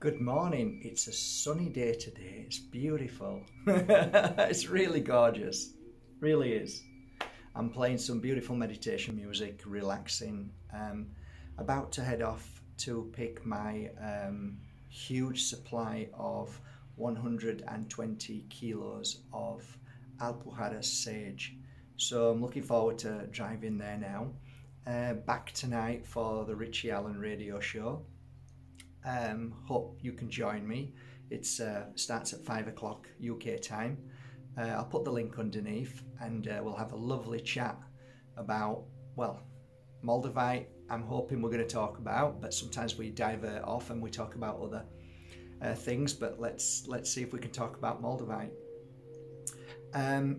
Good morning. It's a sunny day today. It's beautiful. It's really gorgeous. Really is. I'm playing some beautiful meditation music, relaxing. About to head off to pick my huge supply of 120 kilos of Alpujarras sage. So I'm looking forward to driving there now. Back tonight for the Richie Allen radio show. Hope you can join me. It starts at 5 o'clock UK time. I'll put the link underneath and we'll have a lovely chat about, well, Moldavite I'm hoping we're going to talk about, but sometimes we divert off and we talk about other things, but let's see if we can talk about Moldavite.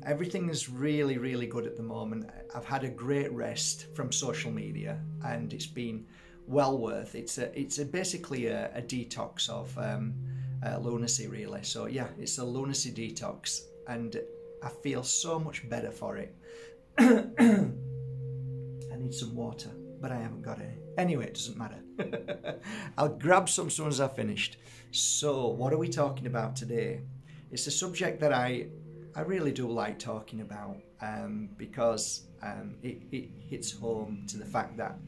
Everything is really good at the moment. I've had a great rest from social media and it's been well worth. It's basically a detox of lunacy, really. So yeah, it's a lunacy detox and I feel so much better for it. I need some water, but I haven't got any. Anyway, it doesn't matter. I'll grab some as soon as I've finished. So what are we talking about today? It's a subject that I really do like talking about because it hits home to the fact that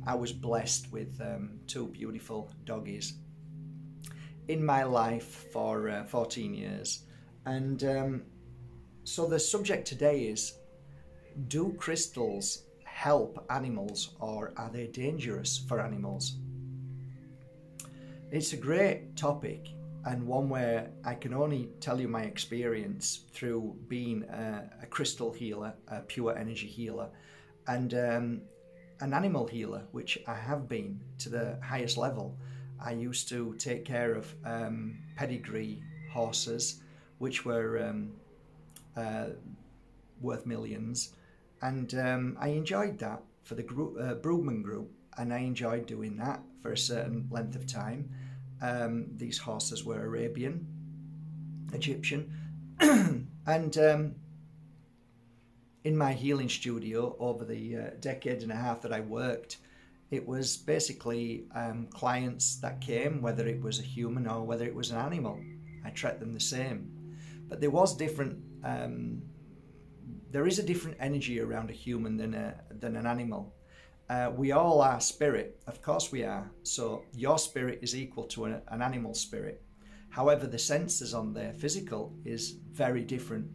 I was blessed with two beautiful doggies in my life for 14 years. And so the subject today is, do crystals help animals or are they dangerous for animals? It's a great topic and one where I can only tell you my experience through being a crystal healer, a pure energy healer, and an animal healer, which I have been to the highest level. I used to take care of pedigree horses, which were worth millions, and I enjoyed that for the group, Broodman group, and I enjoyed doing that for a certain length of time. These horses were Arabian, Egyptian, and in my healing studio over the decade and a half that I worked, it was basically clients that came, whether it was a human or whether it was an animal. I treat them the same. But there was different, there is a different energy around a human than an animal. We all are spirit, of course we are. So your spirit is equal to an animal spirit. However, the senses on their physical is very different.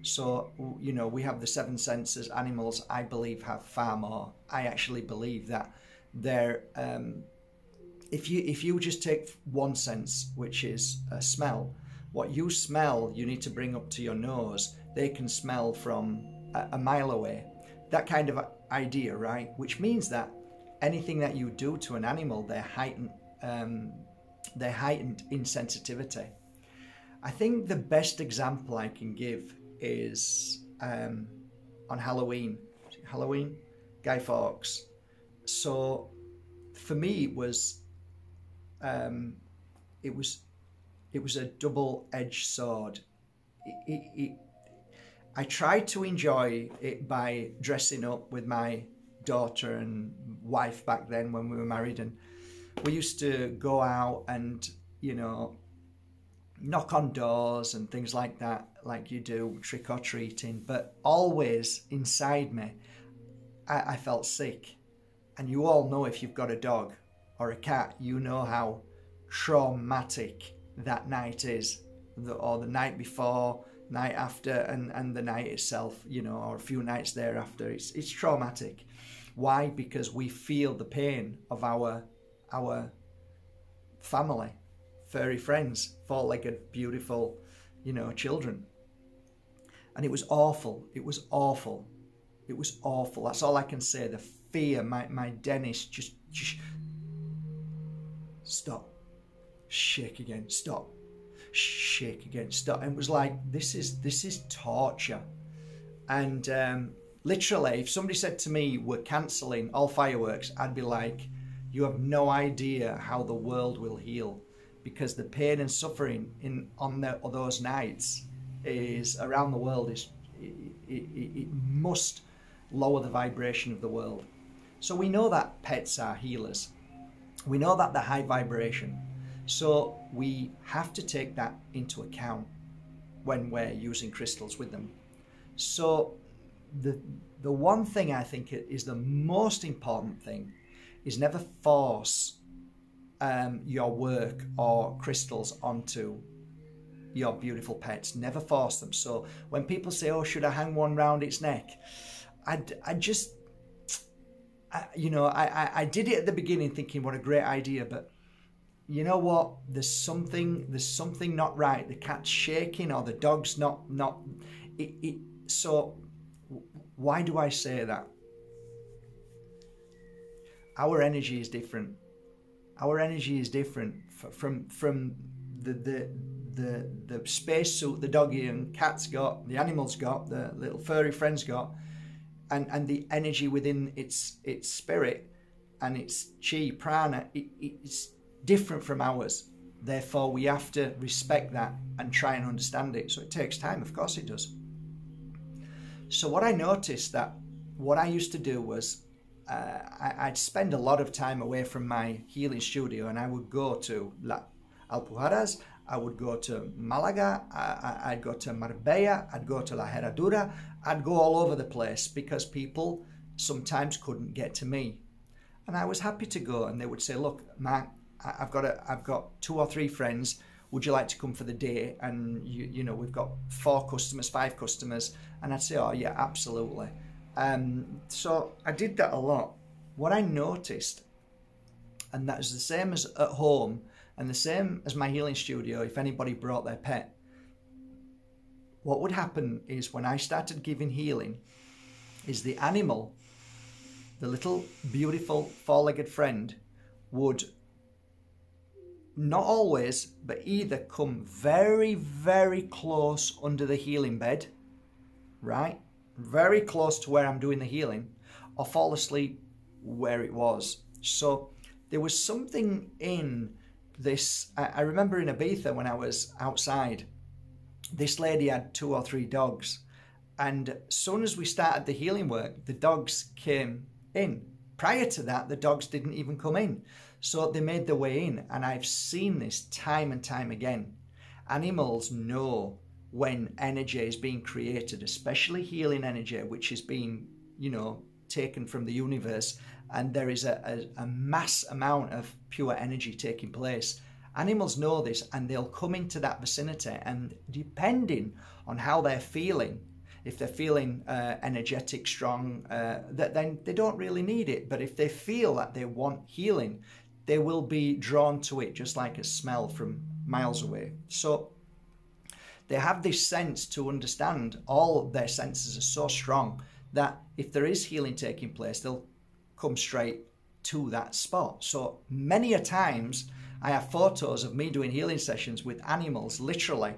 So, you know, we have the seven senses. Animals, I believe, have far more. I actually believe that they're, if you just take one sense, which is smell, what you smell, you need to bring up to your nose. They can smell from a mile away. That kind of idea, right? Which means that anything that you do to an animal, they're heightened in sensitivity. I think the best example I can give is on Halloween. Halloween, Guy Fawkes. So for me, it was a double-edged sword. I tried to enjoy it by dressing up with my daughter and wife back then when we were married, and we used to go out and, you know, knock on doors and things like that, like you do, trick-or-treating, but always inside me I felt sick. And you all know, if you've got a dog or a cat, you know how traumatic that night is, or the night before, night after, and the night itself, you know, or a few nights thereafter. It's traumatic. Why? Because we feel the pain of our family, furry friends, four-legged, beautiful, you know, children. And it was awful. It was awful. It was awful. That's all I can say. The fear, my dentist just stop, shake again, stop, shake again, stop. And it was like, this is torture. And literally, if somebody said to me, we're cancelling all fireworks, I'd be like, you have no idea how the world will heal. Because the pain and suffering on those nights is around the world, it must lower the vibration of the world. So we know that pets are healers. We know that they're high vibration. So we have to take that into account when we're using crystals with them. So the one thing I think is the most important thing is never force your work or crystals onto your beautiful pets. Never force them. So when people say, oh, should I hang one round its neck? I did it at the beginning thinking what a great idea, but you know what? There's something not right. The cat's shaking or the dog's not. So why do I say that? Our energy is different. Our energy is different from the spacesuit the doggy and cat's got, the animal's got, the little furry friend's got, and the energy within its spirit and its chi, prana, it's different from ours. Therefore, we have to respect that and try and understand it. So it takes time, of course it does. So what I noticed that what I used to do was I'd spend a lot of time away from my healing studio, and I would go to Alpujarras, I would go to Malaga, I'd go to Marbella, I'd go to La Herradura, I'd go all over the place because people sometimes couldn't get to me. And I was happy to go, and they would say, look, Mark, I've got 2 or 3 friends, would you like to come for the day? And you know, we've got 4 customers, 5 customers, and I'd say, oh yeah, absolutely. So I did that a lot. What I noticed, and that is the same as at home and the same as my healing studio, if anybody brought their pet, what would happen is when I started giving healing is the animal, the little beautiful 4-legged friend, would not always, but either come very, very close under the healing bed, right? Very close to where I'm doing the healing, or fall asleep where it was. So there was something in this. I remember in Ibiza when I was outside, this lady had 2 or 3 dogs, and as soon as we started the healing work, the dogs came in. Prior to that, the dogs didn't even come in. So they made their way in, and I've seen this time and time again. Animals know when energy is being created, especially healing energy, which is being, you know, taken from the universe, and there is a mass amount of pure energy taking place. Animals know this, and they'll come into that vicinity, and depending on how they're feeling, if they're feeling energetic, strong, then they don't really need it. But if they feel that they want healing, they will be drawn to it, just like a smell from miles away. So they have this sense to understand. All their senses are so strong that if there is healing taking place, they'll come straight to that spot. So many a times I have photos of me doing healing sessions with animals literally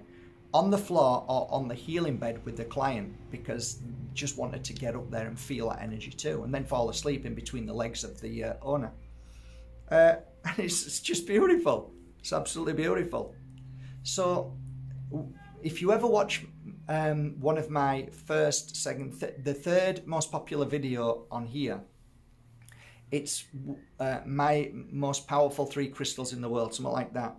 on the floor or on the healing bed with the client, because just wanted to get up there and feel that energy too, and then fall asleep in between the legs of the owner. And it's just beautiful. It's absolutely beautiful. So if you ever watch one of my first, second, the third most popular video on here, it's my most powerful 3 crystals in the world, something like that.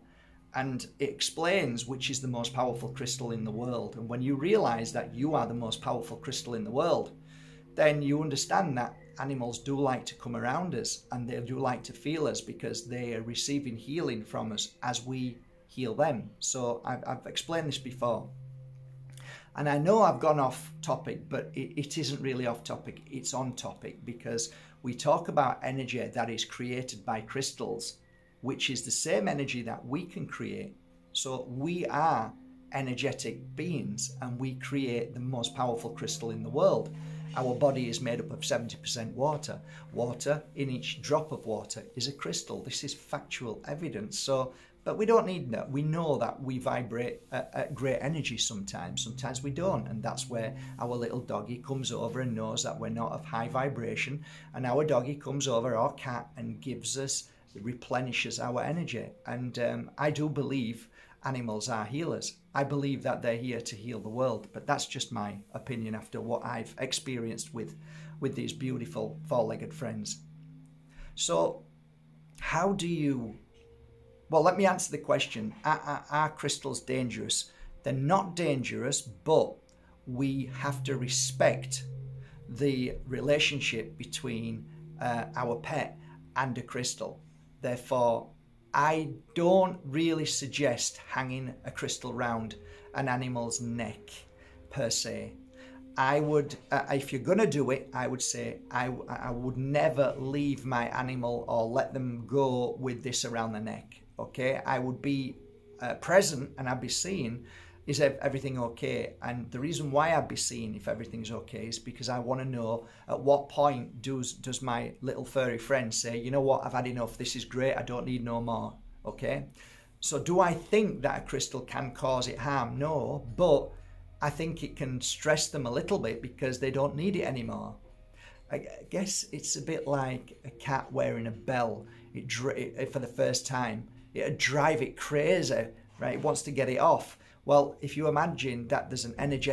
And it explains which is the most powerful crystal in the world. And when you realize that you are the most powerful crystal in the world, then you understand that animals do like to come around us, and they do like to feel us, because they are receiving healing from us as we heal them. So I've explained this before. And I know I've gone off topic, but it isn't really off topic. It's on topic, because we talk about energy that is created by crystals, which is the same energy that we can create. So we are energetic beings, and we create the most powerful crystal in the world. Our body is made up of 70% water. Water in each drop of water is a crystal. This is factual evidence. So, but we don't need that. We know that we vibrate at great energy sometimes. Sometimes we don't. And that's where our little doggy comes over and knows that we're not of high vibration. And our doggy comes over, our cat, and gives us, replenishes our energy. And I do believe animals are healers. I believe that they're here to heal the world, but that's just my opinion after what I've experienced with these beautiful 4-legged friends. So how do you well, let me answer the question. Are crystals dangerous? They're not dangerous, but we have to respect the relationship between our pet and a crystal. Therefore, I don't really suggest hanging a crystal round an animal's neck per se. I would, if you're going to do it, I would say I would never leave my animal or let them go with this around the neck. Okay, I would be present and I'd be seeing, is everything okay? And the reason why I'd be seeing if everything's okay is because I want to know at what point does my little furry friend say, you know what, I've had enough, this is great, I don't need no more. Okay, so do I think that a crystal can cause it harm? No, but I think it can stress them a little bit because they don't need it anymore. I guess it's a bit like a cat wearing a bell for the first time. It'd drive it crazy, right? It wants to get it off. Well, if you imagine that there's an energy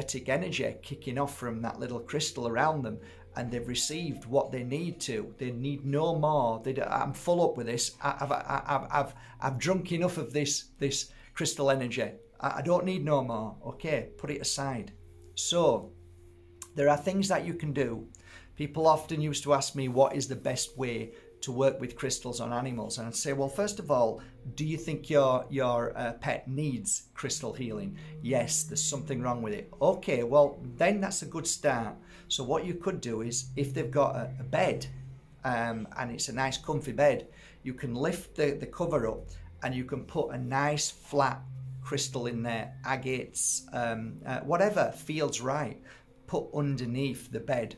kicking off from that little crystal around them, and they've received what they need to, they need no more. I'm full up with this. I've drunk enough of this crystal energy. I don't need no more. Okay, put it aside. So there are things that you can do. People often used to ask me, what is the best way to work with crystals on animals? And I'd say, well, first of all, do you think your pet needs crystal healing? Yes, there's something wrong with it. Okay, well, then that's a good start. So what you could do is, if they've got a bed, and it's a nice comfy bed, you can lift the cover up and you can put a nice flat crystal in there, agates, whatever feels right, put underneath the bed.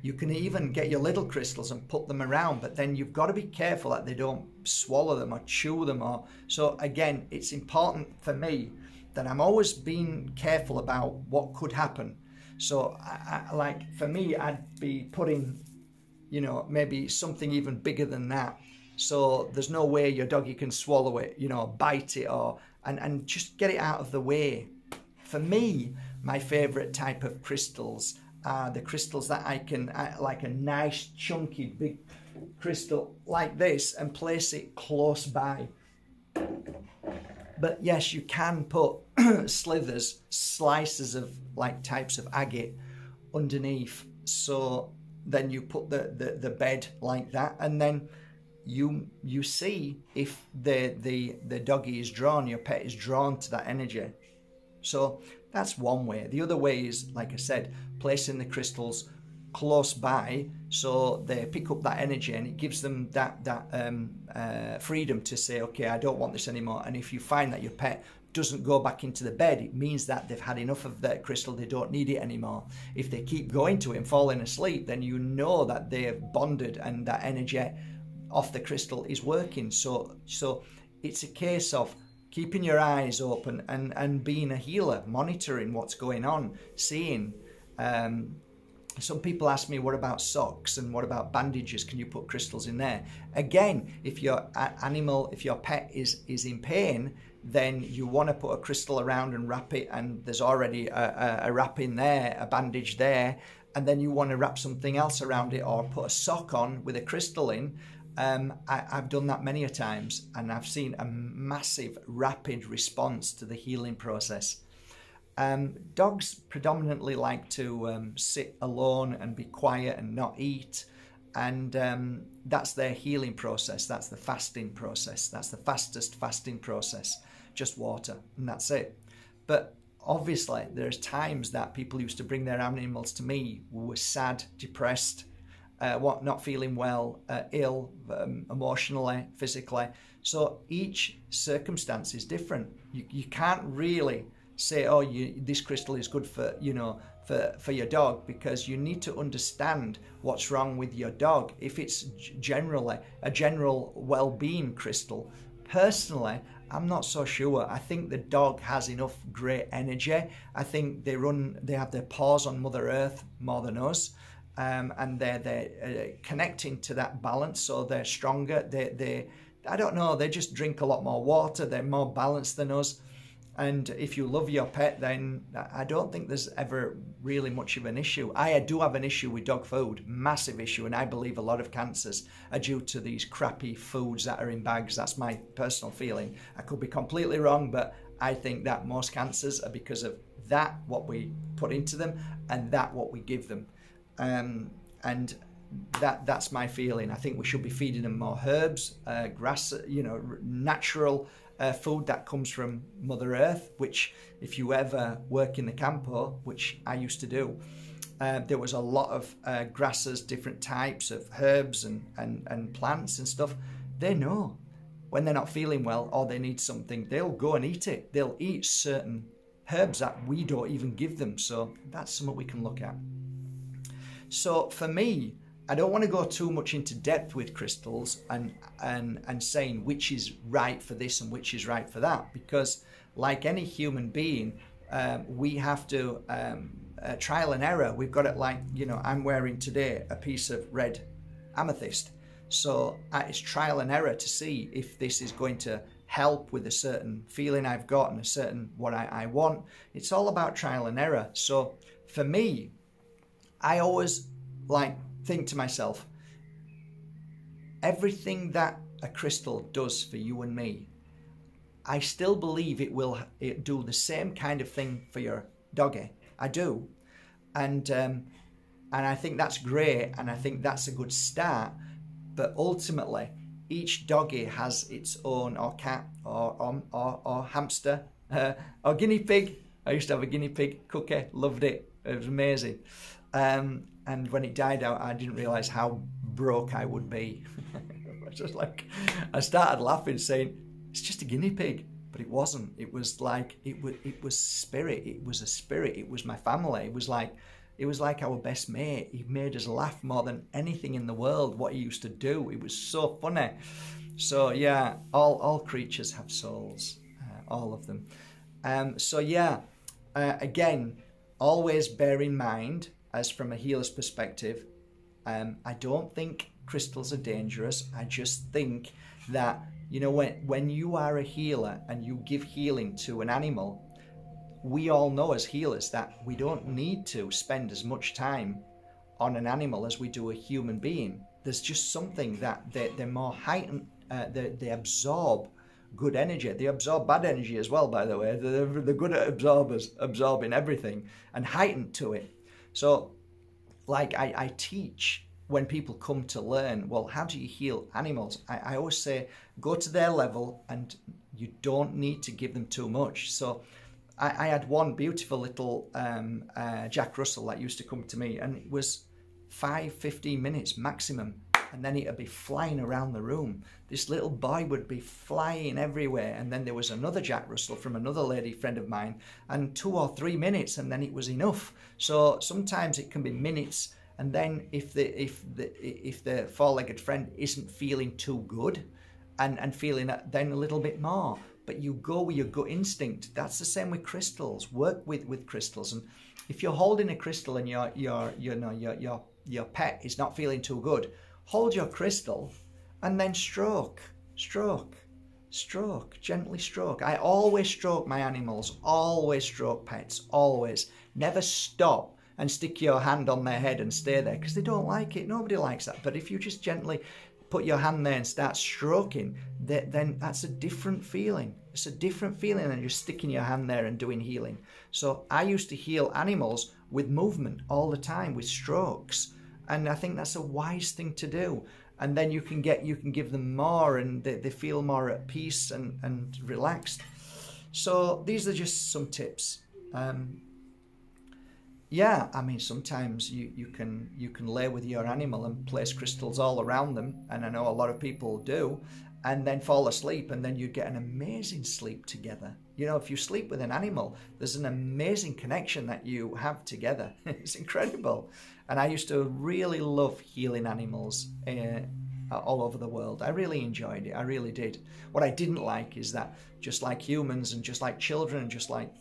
You can even get your little crystals and put them around, but then you've got to be careful that they don't swallow them or chew them. So again, it's important for me that I'm always being careful about what could happen. So like for me, I'd be putting, you know, maybe something even bigger than that. So there's no way your doggy can swallow it, you know, bite it, and just get it out of the way. For me, my favorite type of crystals are the crystals that I can, like a nice chunky big crystal like this, and place it close by. But yes, you can put slithers, slices of like types of agate underneath. So then you put the bed like that, and then you see if the doggy is drawn, your pet is drawn to that energy. So that's one way. The other way is, like I said, placing the crystals close by so they pick up that energy, and it gives them that freedom to say, okay, I don't want this anymore. And if you find that your pet doesn't go back into the bed, it means that they've had enough of that crystal, they don't need it anymore. If they keep going to it and falling asleep, then you know that they have bonded and that energy off the crystal is working. So it's a case of keeping your eyes open and being a healer, monitoring what's going on, seeing. Some people ask me, what about socks and what about bandages? Can you put crystals in there? Again, if your animal, if your pet is in pain, then you want to put a crystal around and wrap it, and there's already a wrap in there, a bandage there, and then you want to wrap something else around it or put a sock on with a crystal in. I've done that many a times, and I've seen a massive, rapid response to the healing process. Dogs predominantly like to sit alone and be quiet and not eat, and that's their healing process. That's the fasting process. That's the fastest fasting process. Just water, and that's it. But obviously, there's times that people used to bring their animals to me who were sad, depressed, not feeling well, ill, emotionally, physically. So each circumstance is different. You can't really say, oh, this crystal is good for, you know, for your dog, because you need to understand what's wrong with your dog. If it's generally a general well-being crystal, personally, I'm not so sure. I think the dog has enough great energy. I think they have their paws on Mother Earth more than us. And they're connecting to that balance, so they're stronger. I don't know, they just drink a lot more water. They're more balanced than us. And if you love your pet, then I don't think there's ever really much of an issue. I do have an issue with dog food, massive issue, and I believe a lot of cancers are due to these crappy foods that are in bags. That's my personal feeling. I could be completely wrong, but I think that most cancers are because of that, what we put into them, and that what we give them. And that's my feeling. I think we should be feeding them more herbs, grass, natural food that comes from Mother Earth, which if you ever work in the campo, which I used to do, there was a lot of grasses, different types of herbs and plants and stuff. They know when they're not feeling well or they need something, they'll go and eat it. They'll eat certain herbs that we don't even give them. So that's something we can look at. So for me, I don't want to go too much into depth with crystals and saying which is right for this and which is right for that, because like any human being, we have to trial and error. We've got it like, I'm wearing today a piece of red amethyst. So it's trial and error to see if this is going to help with a certain feeling I've got and a certain what I want. It's all about trial and error. So for me, I always think to myself, everything that a crystal does for you and me, I still believe it will do the same kind of thing for your doggy. I do. And I think that's great, and I think that's a good start. But ultimately, each doggy has its own, or cat, or hamster, or guinea pig. I used to have a guinea pig, Cookie, loved it. It was amazing. And when it died out, I didn't realise how broke I would be. I started laughing, saying, it's just a guinea pig. But it wasn't. It was like, it was spirit. It was a spirit. It was my family. It was like our best mate. He made us laugh more than anything in the world, what he used to do. It was so funny. So yeah, all creatures have souls, all of them. Again, always bear in mind, as from a healer's perspective, I don't think crystals are dangerous. I just think that, when you are a healer and you give healing to an animal, we all know as healers that we don't need to spend as much time on an animal as we do a human being. There's just something that they're more heightened, they absorb good energy. They absorb bad energy as well, by the way. They're good at absorbing everything and heightened to it. So, I teach when people come to learn, well, how do you heal animals? I always say, go to their level and you don't need to give them too much. So I had one beautiful little Jack Russell that used to come to me, and it was 15 minutes maximum. And then it'd be flying around the room. This little boy would be flying everywhere. And then there was another Jack Russell from another lady friend of mine, and 2 or 3 minutes, and then it was enough. So sometimes it can be minutes. And then if the four-legged friend isn't feeling too good, and feeling then a little bit more, but you go with your gut instinct. That's the same with crystals. Work with crystals. And if you're holding a crystal and your pet is not feeling too good, hold your crystal and then stroke, gently stroke. I always stroke my animals, always stroke pets, always. Never stop and stick your hand on their head and stay there, because they don't like it. Nobody likes that. But if you just gently put your hand there and start stroking, then that's a different feeling. It's a different feeling than just sticking your hand there and doing healing. So I used to heal animals with movement all the time, with strokes. And I think that's a wise thing to do. And then you can give them more, and they feel more at peace and relaxed. So these are just some tips. Sometimes you can lay with your animal and place crystals all around them, and I know a lot of people do, and then fall asleep, and then you get an amazing sleep together. If you sleep with an animal, there's an amazing connection that you have together. It's incredible. And I used to really love healing animals all over the world. I really enjoyed it. I really did. What I didn't like is that, just like humans and just like children and just like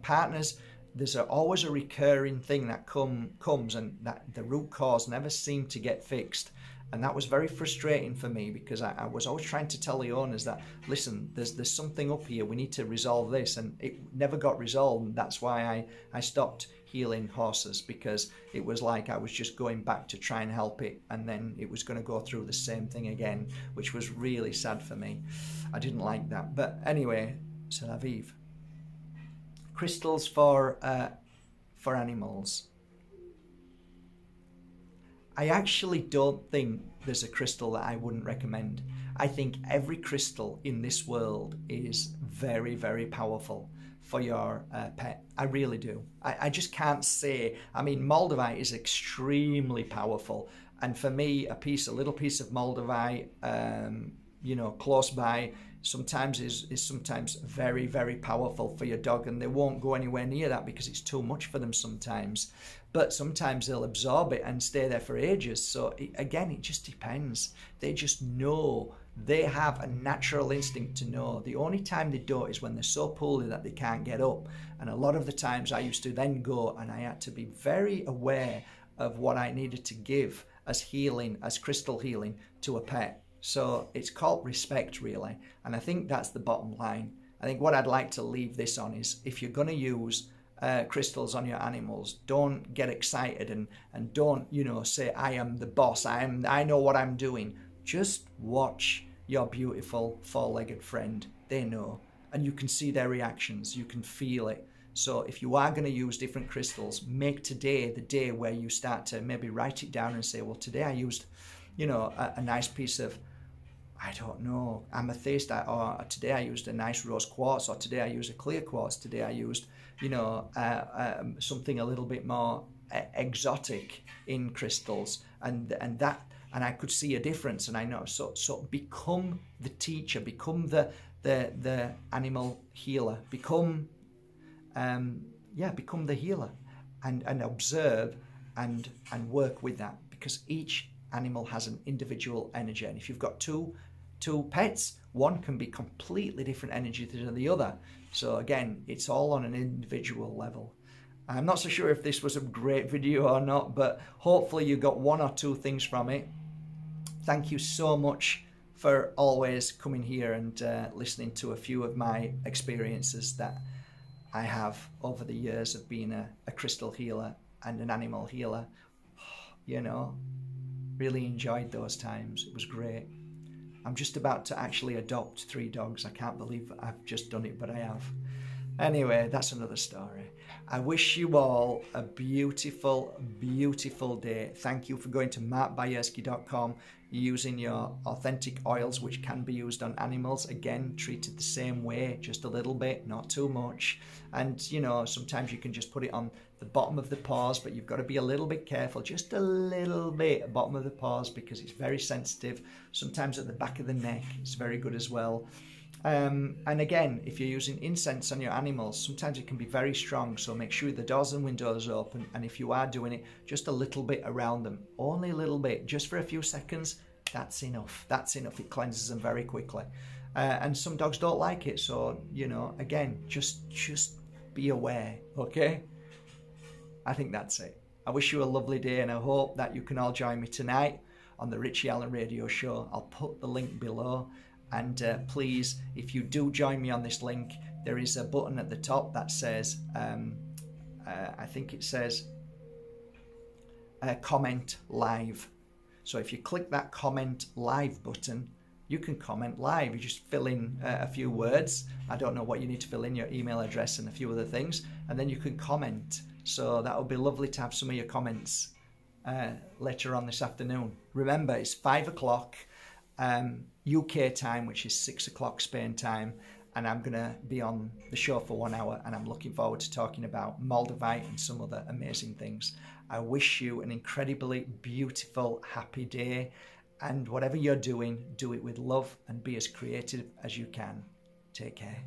partners, there's always a recurring thing that comes, and that the root cause never seemed to get fixed. And that was very frustrating for me, because I was always trying to tell the owners that, listen, there's something up here, we need to resolve this, and it never got resolved. And that's why I stopped healing horses, because it was like I was just going back to try and help it, and then it was going to go through the same thing again, which was really sad for me. I didn't like that. But anyway, c'est la vie. Crystals for animals. I actually don't think there's a crystal that I wouldn't recommend. I think every crystal in this world is very, very powerful for your pet. I really do. I just can't say. I mean, Moldavite is extremely powerful. And for me, a little piece of Moldavite, you know, close by, sometimes is sometimes very, very powerful for your dog, and they won't go anywhere near that because it's too much for them sometimes. But sometimes they'll absorb it and stay there for ages. So again, it just depends. They just know. They have a natural instinct to know. The only time they don't is when they're so poorly that they can't get up. And a lot of the times I used to then go, and I had to be very aware of what I needed to give as healing, as crystal healing to a pet. So it's called respect, really. And I think that's the bottom line. I think what I'd like to leave this on is, if you're going to use crystals on your animals, don't get excited and don't, you know, say, I am the boss, I know what I'm doing. Just watch your beautiful four-legged friend. They know, and you can see their reactions, you can feel it. So if you are going to use different crystals, make today the day where you start to maybe write it down and say, well, today I used, you know, a nice piece of, I don't know, amethyst, or today I used a nice rose quartz, or today I used a clear quartz, today I used, you know, something a little bit more exotic in crystals, and I could see a difference, and I know. So become the teacher, become the animal healer, become become the healer, and observe and work with that, because each animal has an individual energy, and if you've got two pets, one can be completely different energy than the other. So again, it's all on an individual level. I'm not so sure if this was a great video or not, but hopefully you got one or two things from it. Thank you so much for always coming here and listening to a few of my experiences that I have over the years of being a crystal healer and an animal healer. You know, really enjoyed those times. It was great. I'm just about to actually adopt 3 dogs. I can't believe I've just done it, but I have. Anyway, that's another story. I wish you all a beautiful, beautiful day. Thank you for going to markbajerski.com, using your authentic oils, which can be used on animals. Again, treated the same way, just a little bit, not too much. And, you know, sometimes you can just put it on the bottom of the paws, but you've got to be a little bit careful, just a little bit at the bottom of the paws, because it's very sensitive. Sometimes at the back of the neck, it's very good as well. And again, if you're using incense on your animals, sometimes it can be very strong, so make sure the doors and windows are open, and if you are doing it, just a little bit around them, only a little bit, just for a few seconds. That's enough. That's enough. It cleanses them very quickly. And some dogs don't like it, so, you know, again, just be aware, okay? I think that's it. I wish you a lovely day, and I hope that you can all join me tonight on the Richie Allen Radio Show. I'll put the link below. And please, if you do join me on this link, there is a button at the top that says, I think it says comment live. So if you click that comment live button, you can comment live. You just fill in a few words. I don't know what you need to fill in, your email address and a few other things, and then you can comment. So that would be lovely to have some of your comments later on this afternoon. Remember, it's 5 o'clock. UK time, which is 6 o'clock Spain time, and I'm going to be on the show for 1 hour, and I'm looking forward to talking about Moldavite and some other amazing things. I wish you an incredibly beautiful, happy day, and whatever you're doing, do it with love and be as creative as you can. Take care.